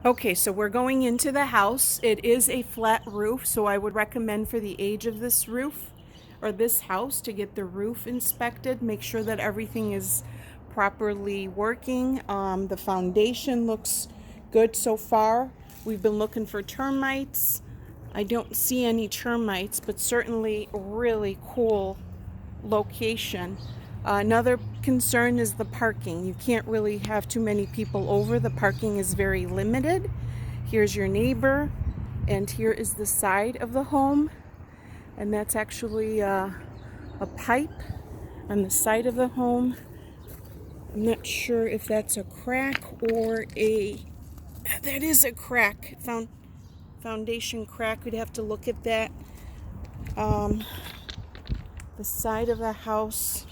Okay, so we're going into the house. It is a flat roof, so I would recommend for the age of this roof or this house to get the roof inspected. Make sure that everything is properly working. The foundation looks good so far. We've been looking for termites. I don't see any termites, but certainly really cool location. Another concern is the parking. You can't really have too many people over. The parking is very limited. Here's your neighbor, and here is the side of the home, and that's actually a pipe on the side of the home. I'm not sure if that's a crack or that is a crack. Foundation crack. We'd have to look at that. The side of the house,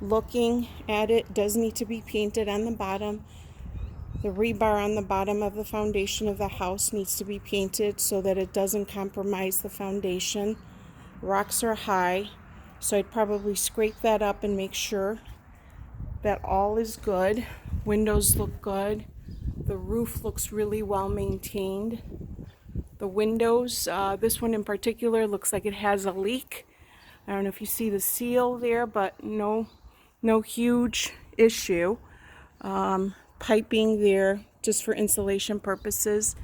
looking at it, does need to be painted on the bottom. The rebar on the bottom of the foundation of the house needs to be painted so that it doesn't compromise the foundation. Rocks are high, so I'd probably scrape that up and make sure that all is good. Windows look good. The roof looks really well maintained. The windows, this one in particular, looks like it has a leak. I don't know if you see the seal there, but no huge issue. Piping there just for insulation purposes.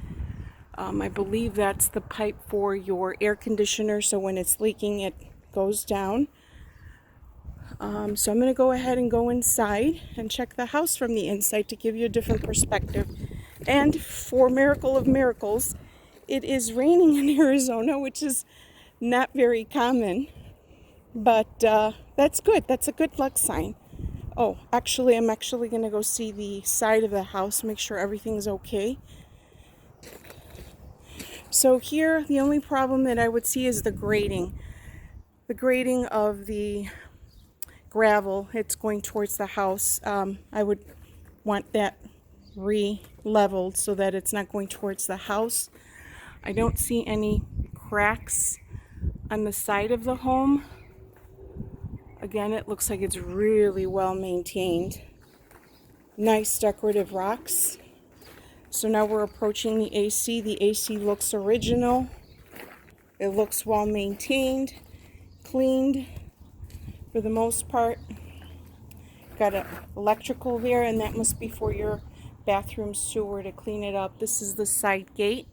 I believe that's the pipe for your air conditioner, so when it's leaking it goes down. So I'm going to go ahead and go inside and check the house from the inside to give you a different perspective. And for miracle of miracles, it is raining in Arizona, which is not very common, but that's good. That's a good luck sign. Oh, actually, I'm actually going to go see the side of the house, make sure everything's okay. So here, the only problem that I would see is the grading. The grading of the gravel, it's going towards the house. I would want that re-leveled so that it's not going towards the house. I don't see any cracks on the side of the home. Again, it looks like it's really well maintained. Nice decorative rocks. So now we're approaching the AC. The AC looks original. It looks well maintained, cleaned for the most part. Got an electrical there, and that must be for your bathroom sewer to clean it up. This is the side gate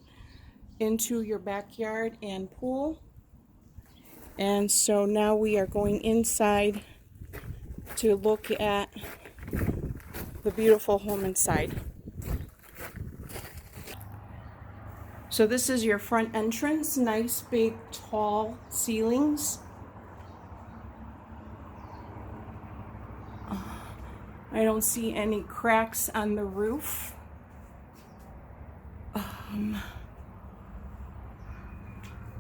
into your backyard and pool. And so now we are going inside to look at the beautiful home inside. So this is your front entrance. Nice big tall ceilings. I don't see any cracks on the roof.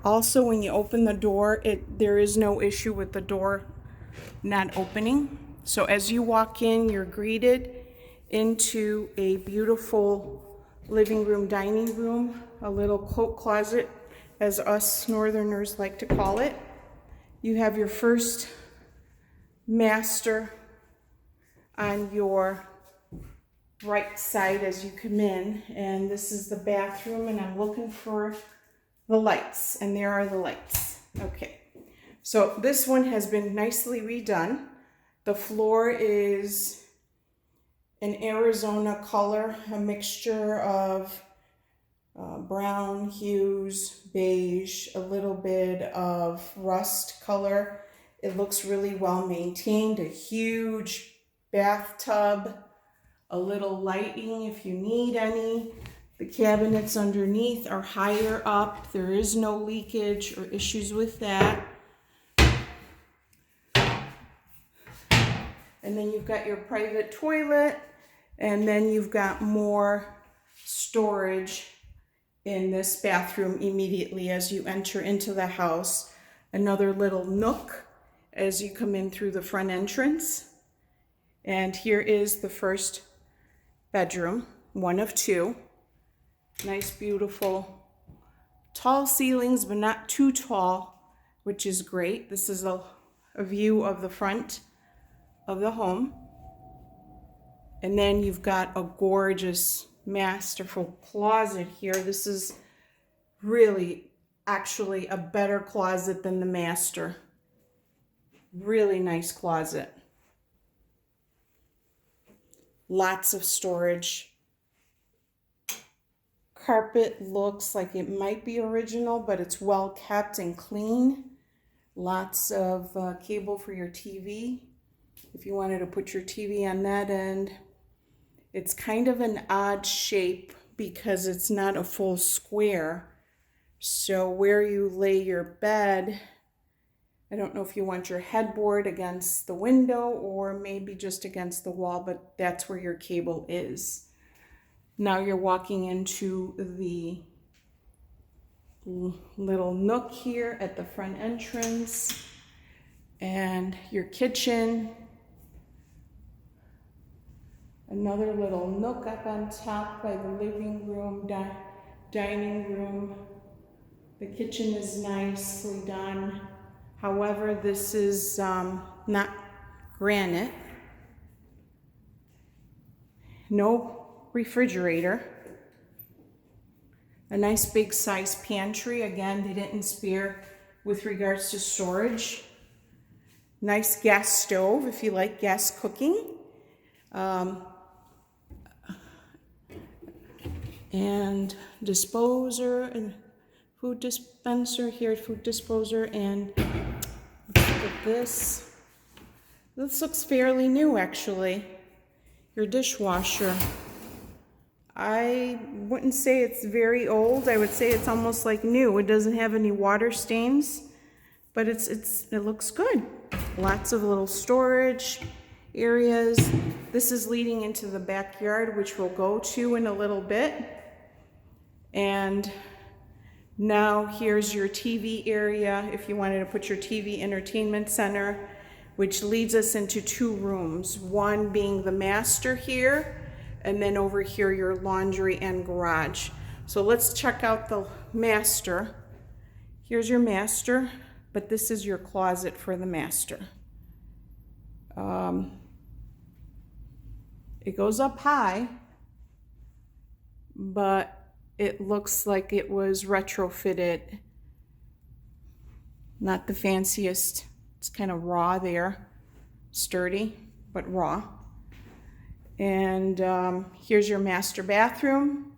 Also, when you open the door, there is no issue with the door not opening. So as you walk in, you're greeted into a beautiful living room, dining room, a little coat closet, as us Northerners like to call it. You have your first master on your right side as you come in, and this is the bathroom, and I'm looking for the lights, and there are the lights. Okay, so this one has been nicely redone. The floor is an Arizona color, a mixture of brown hues, beige, a little bit of rust color. It looks really well maintained. A huge bathtub, a little lighting if you need any. The cabinets underneath are higher up. There is no leakage or issues with that. And then you've got your private toilet, and then you've got more storage in this bathroom immediately as you enter into the house. Another little nook as you come in through the front entrance. And here is the first bedroom, one of two. Nice, beautiful, tall ceilings, but not too tall, which is great. This is a view of the front of the home. And then you've got a gorgeous masterful closet here. This is really actually a better closet than the master. Really nice closet. Lots of storage. Carpet looks like it might be original, but it's well kept and clean. Lots of cable for your TV. If you wanted to put your TV on that end. It's kind of an odd shape because it's not a full square. So where you lay your bed, I don't know if you want your headboard against the window or maybe just against the wall, but that's where your cable is. Now you're walking into the little nook here at the front entrance and your kitchen. Another little nook up on top by the living room, dining room. The kitchen is nicely done. However, this is not granite. No refrigerator. A nice big size pantry. Again, they didn't spare with regards to storage. Nice gas stove if you like gas cooking. And disposer and food dispenser here, food disposer, and let's look at this. This looks fairly new actually. Your dishwasher. I wouldn't say it's very old. I would say it's almost like new. It doesn't have any water stains, but it looks good. Lots of little storage areas. This is leading into the backyard, which we'll go to in a little bit. And now here's your TV area if you wanted to put your TV entertainment center, which leads us into two rooms, one being the master here, and then over here your laundry and garage. So let's check out the master. Here's your master, but this is your closet for the master. It goes up high, but it looks like it was retrofitted. Not the fanciest. It's kind of raw there. Sturdy, but raw. And here's your master bathroom.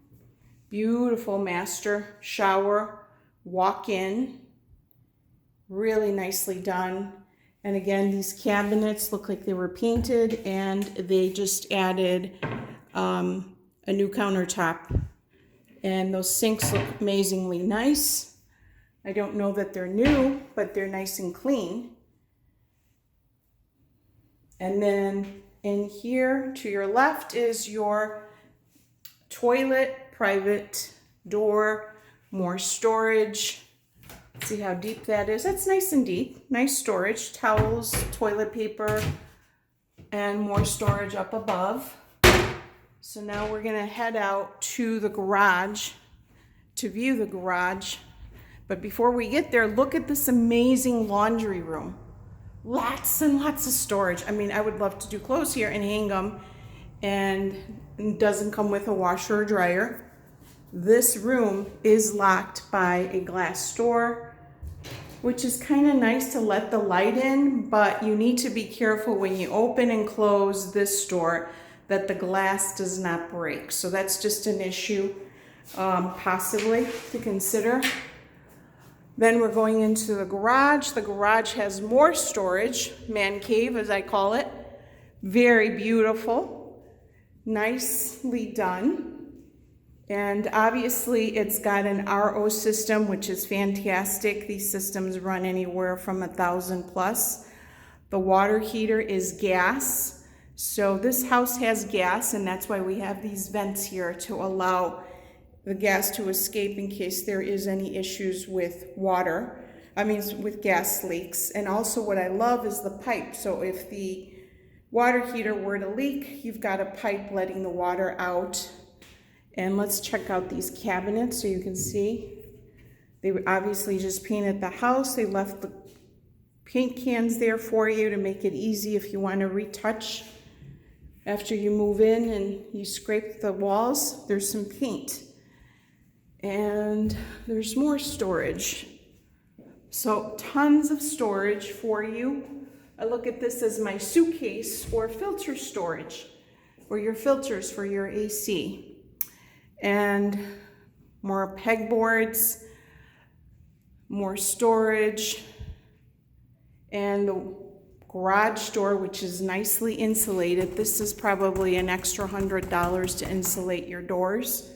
Beautiful master shower, walk-in. Really nicely done. And again, these cabinets look like they were painted and they just added a new countertop. And those sinks look amazingly nice. I don't know that they're new, but they're nice and clean. And then in here to your left is your toilet, private door, more storage. See how deep that is? That's nice and deep. Nice storage, towels, toilet paper, and more storage up above. So now we're gonna head out to the garage to view the garage. But before we get there, look at this amazing laundry room. Lots and lots of storage. I mean, I would love to do clothes here and hang them, and it doesn't come with a washer or dryer. This room is locked by a glass door, which is kind of nice to let the light in, but you need to be careful when you open and close this door that the glass does not break. So that's just an issue possibly to consider. Then we're going into the garage. The garage has more storage, man cave as I call it. Very beautiful, nicely done. And obviously it's got an RO system, which is fantastic. These systems run anywhere from 1,000 plus. The water heater is gas. So this house has gas, and that's why we have these vents here to allow the gas to escape in case there is any issues with with gas leaks. And also what I love is the pipe. So if the water heater were to leak, you've got a pipe letting the water out. And let's check out these cabinets so you can see. They obviously just painted the house. They left the paint cans there for you to make it easy if you want to retouch After you move in and you scrape the walls, there's some paint. And there's more storage. So tons of storage for you. I look at this as my suitcase or filter storage, or your filters for your AC. And more pegboards, more storage, and the garage door, which is nicely insulated. This is probably an extra $100 to insulate your doors.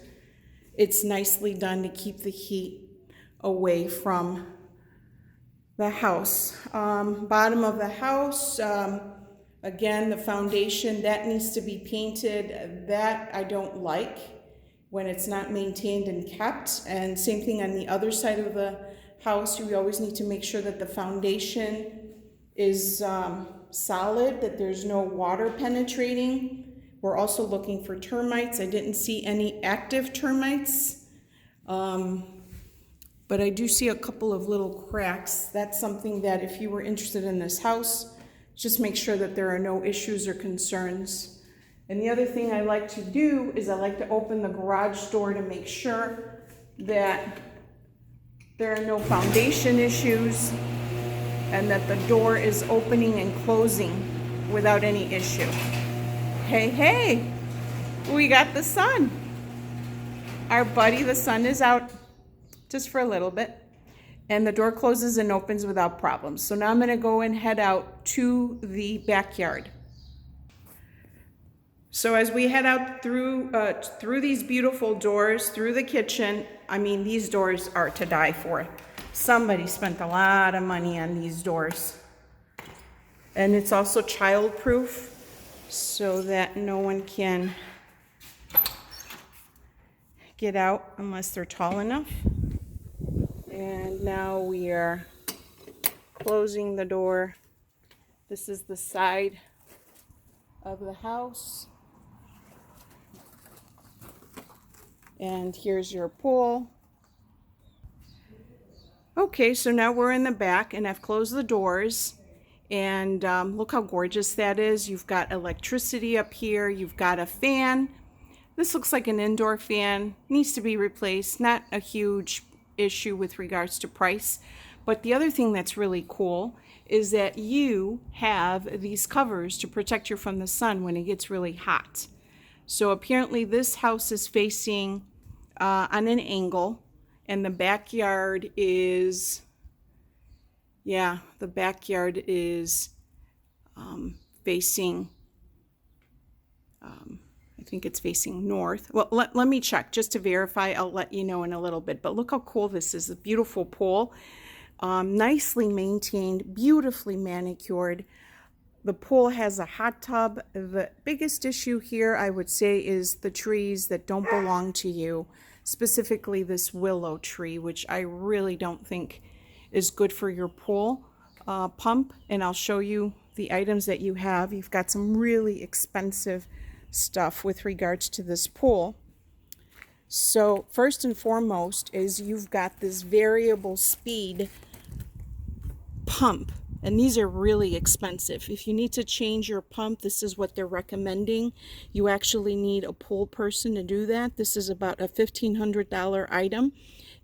It's nicely done to keep the heat away from the house. Bottom of the house, again, the foundation, that needs to be painted. That I don't like when it's not maintained and kept. And same thing on the other side of the house. You always need to make sure that the foundation is solid, that there's no water penetrating. We're also looking for termites. I didn't see any active termites, but I do see a couple of little cracks. That's something that if you were interested in this house, just make sure that there are no issues or concerns. And the other thing I like to do is I like to open the garage door to make sure that there are no foundation issues and that the door is opening and closing without any issue. Hey, hey, we got the sun. Our buddy, the sun, is out just for a little bit, and the door closes and opens without problems. So now I'm gonna go and head out to the backyard. So as we head out through these beautiful doors, through the kitchen, I mean, these doors are to die for. Somebody spent a lot of money on these doors. And it's also child-proof so that no one can get out unless they're tall enough. And now we are closing the door. This is the side of the house. And here's your pool. Okay, so now we're in the back and I've closed the doors, and look how gorgeous that is. You've got electricity up here. You've got a fan. This looks like an indoor fan. Needs to be replaced. Not a huge issue with regards to price. But the other thing that's really cool is that you have these covers to protect you from the sun when it gets really hot. So apparently this house is facing on an angle, and the backyard is, facing, I think it's facing north. Well, let me check just to verify. I'll let you know in a little bit. But look how cool this is, a beautiful pool. Nicely maintained, beautifully manicured. The pool has a hot tub. The biggest issue here, I would say, is the trees that don't belong to you, specifically this willow tree, which I really don't think is good for your pool pump. And I'll show you the items that you have. You've got some really expensive stuff with regards to this pool. So first and foremost is you've got this variable speed pump, and these are really expensive. If you need to change your pump, this is what they're recommending. You actually need a pool person to do that. This is about a $1,500 item,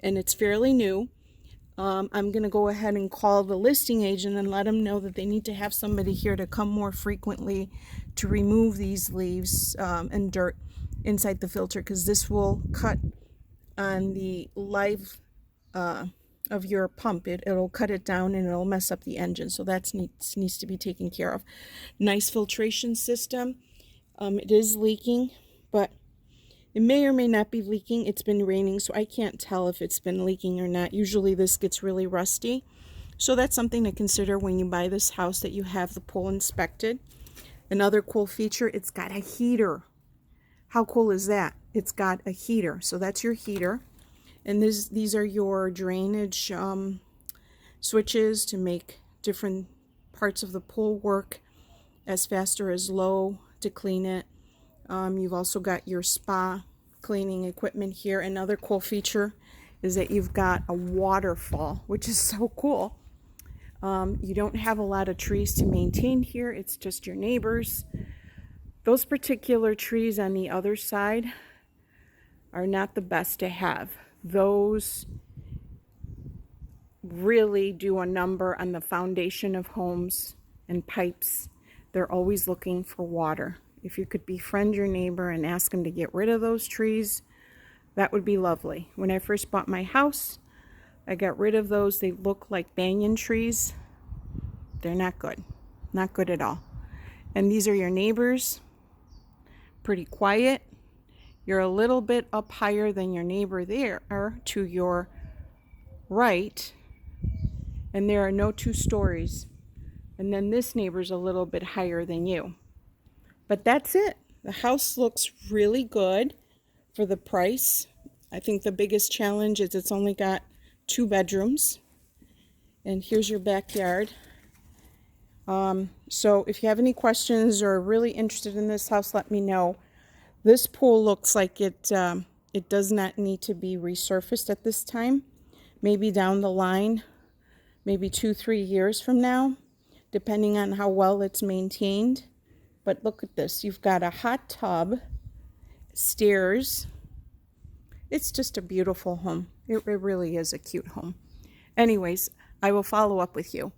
and it's fairly new. I'm going to go ahead and call the listing agent and let them know that they need to have somebody here to come more frequently to remove these leaves and dirt inside the filter, because this will cut on the life of your pump. It'll cut it down and it'll mess up the engine. So that needs to be taken care of. Nice filtration system. It is leaking, but it may or may not be leaking. It's been raining, so I can't tell if it's been leaking or not. Usually this gets really rusty. So that's something to consider when you buy this house, that you have the pool inspected. Another cool feature, it's got a heater. How cool is that? It's got a heater. So that's your heater. And these are your drainage switches to make different parts of the pool work as fast or as low to clean it. You've also got your spa cleaning equipment here. Another cool feature is that you've got a waterfall, which is so cool. You don't have a lot of trees to maintain here. It's just your neighbors. Those particular trees on the other side are not the best to have. Those really do a number on the foundation of homes and pipes. They're always looking for water. If you could befriend your neighbor and ask him to get rid of those trees, that would be lovely. When I first bought my house, I got rid of those. They look like banyan trees. They're not good. Not good at all. And these are your neighbors. Pretty quiet. You're a little bit up higher than your neighbor there to your right. And there are no 2 stories. And then this neighbor's a little bit higher than you. But that's it. The house looks really good for the price. I think the biggest challenge is it's only got 2 bedrooms. And here's your backyard. So if you have any questions or are really interested in this house, let me know. This pool looks like it does not need to be resurfaced at this time. Maybe down the line, maybe 2-3 years from now, depending on how well it's maintained. But look at this. You've got a hot tub, stairs. It's just a beautiful home. It really is a cute home. Anyways, I will follow up with you.